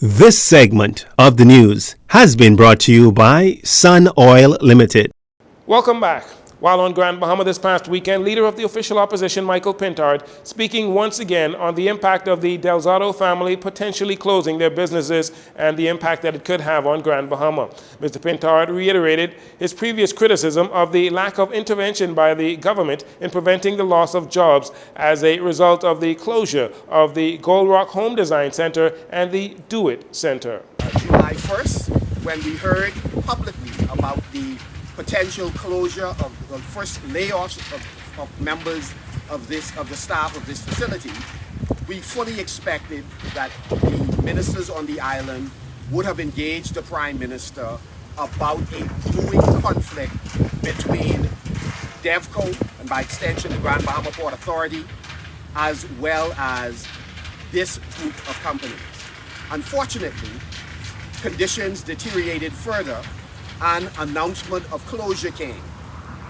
This segment of the news has been brought to you by Sun Oil Limited. Welcome back. While on Grand Bahama this past weekend, leader of the official opposition, Michael Pintard, speaking once again on the impact of the Delzato family potentially closing their businesses and the impact that it could have on Grand Bahama. Mr. Pintard reiterated his previous criticism of the lack of intervention by the government in preventing the loss of jobs as a result of the closure of the Gold Rock Home Design Center and the Do It Center. July 1st, when we heard publicly about the potential closure of the first layoffs of members of the staff of this facility, we fully expected that the ministers on the island would have engaged the Prime Minister about a brewing conflict between DevCo and by extension the Grand Bahama Port Authority as well as this group of companies. Unfortunately, conditions deteriorated further. An announcement of closure came.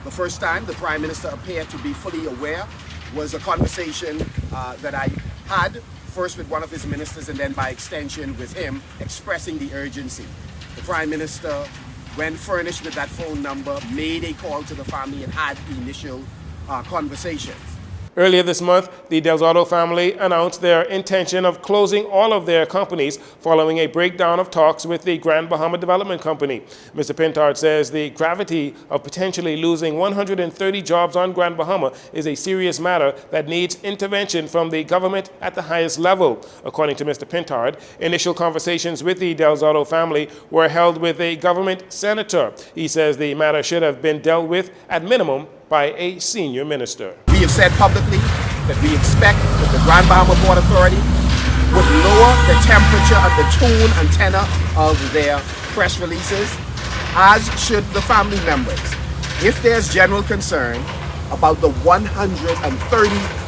The first time the Prime Minister appeared to be fully aware was a conversation that I had first with one of his ministers and then by extension with him, expressing the urgency. The Prime Minister, when furnished with that phone number, made a call to the family and had initial conversations. Earlier this month, the Delzato family announced their intention of closing all of their companies following a breakdown of talks with the Grand Bahama Development Company. Mr. Pintard says the gravity of potentially losing 130 jobs on Grand Bahama is a serious matter that needs intervention from the government at the highest level. According to Mr. Pintard, initial conversations with the Delzato family were held with a government senator. He says the matter should have been dealt with at minimum by a senior minister. We have said publicly that we expect that the Grand Bahama Port Authority would lower the temperature and the tone and tenor of their press releases, as should the family members. If there's general concern about the 130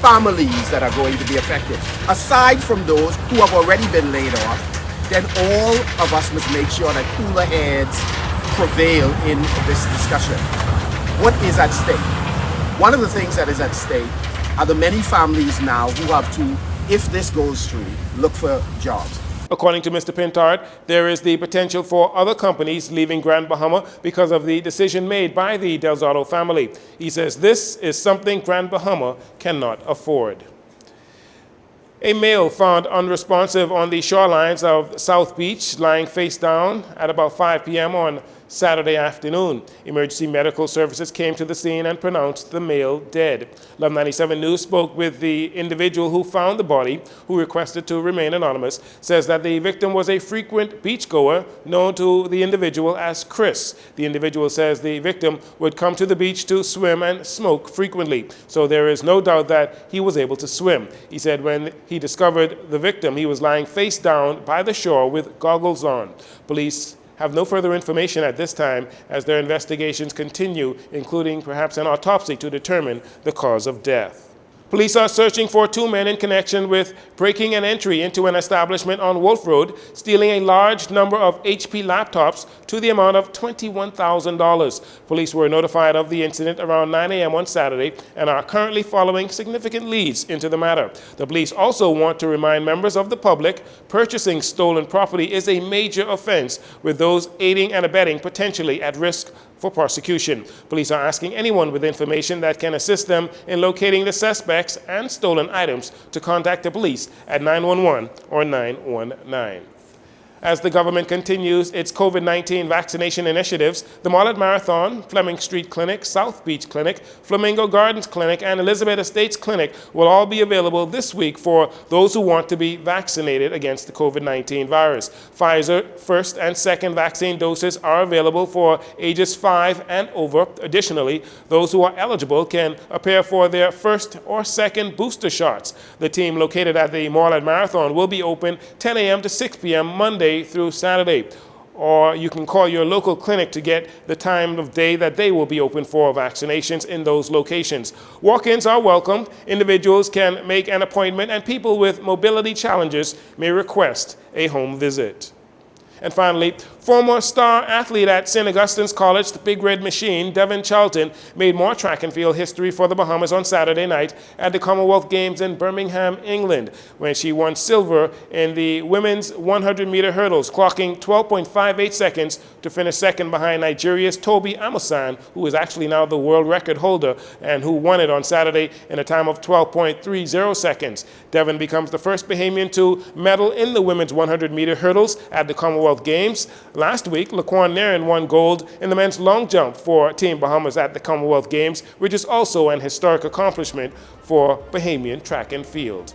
families that are going to be affected, aside from those who have already been laid off, then all of us must make sure that cooler heads prevail in this discussion. What is at stake? One of the things that is at stake are the many families now who have to, if this goes through, look for jobs. According to Mr. Pintard, there is the potential for other companies leaving Grand Bahama because of the decision made by the Delzato family. He says this is something Grand Bahama cannot afford. A male found unresponsive on the shorelines of South Beach, lying face down at about 5 p.m. on Saturday afternoon. Emergency medical services came to the scene and pronounced the male dead. Love 97 News spoke with the individual who found the body, who requested to remain anonymous, says that the victim was a frequent beachgoer known to the individual as Chris. The individual says the victim would come to the beach to swim and smoke frequently, so there is no doubt that he was able to swim. He said when he discovered the victim, he was lying face down by the shore with goggles on. Police have no further information at this time as their investigations continue, including perhaps an autopsy to determine the cause of death. Police are searching for two men in connection with breaking an entry into an establishment on Wolf Road, stealing a large number of HP laptops to the amount of $21,000. Police were notified of the incident around 9 a.m. on Saturday and are currently following significant leads into the matter. The police also want to remind members of the public purchasing stolen property is a major offense, with those aiding and abetting potentially at risk for prosecution. Police are asking anyone with information that can assist them in locating the suspects and stolen items to contact the police at 911 or 919. As the government continues its COVID-19 vaccination initiatives, the Marlet Marathon, Fleming Street Clinic, South Beach Clinic, Flamingo Gardens Clinic, and Elizabeth Estates Clinic will all be available this week for those who want to be vaccinated against the COVID-19 virus. Pfizer first and second vaccine doses are available for ages 5 and over. Additionally, those who are eligible can appear for their first or second booster shots. The team located at the Marlet Marathon will be open 10 a.m. to 6 p.m. Monday through Saturday, or you can call your local clinic to get the time of day that they will be open for vaccinations in those locations. Walk-ins are welcomed. Individuals can make an appointment, and people with mobility challenges may request a home visit. And finally, former star athlete at St. Augustine's College, the Big Red Machine, Devin Charlton, made more track and field history for the Bahamas on Saturday night at the Commonwealth Games in Birmingham, England, when she won silver in the women's 100-meter hurdles, clocking 12.58 seconds to finish second behind Nigeria's Toby Amusan, who is actually now the world record holder and who won it on Saturday in a time of 12.30 seconds. Devin becomes the first Bahamian to medal in the women's 100-meter hurdles at the Commonwealth Games. Last week, Laquan Nairn won gold in the men's long jump for Team Bahamas at the Commonwealth Games, which is also an historic accomplishment for Bahamian track and field.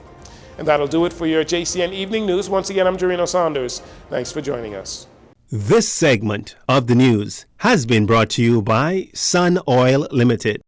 And that'll do it for your JCN Evening News. Once again, I'm Jarino Saunders. Thanks for joining us. This segment of the news has been brought to you by Sun Oil Limited.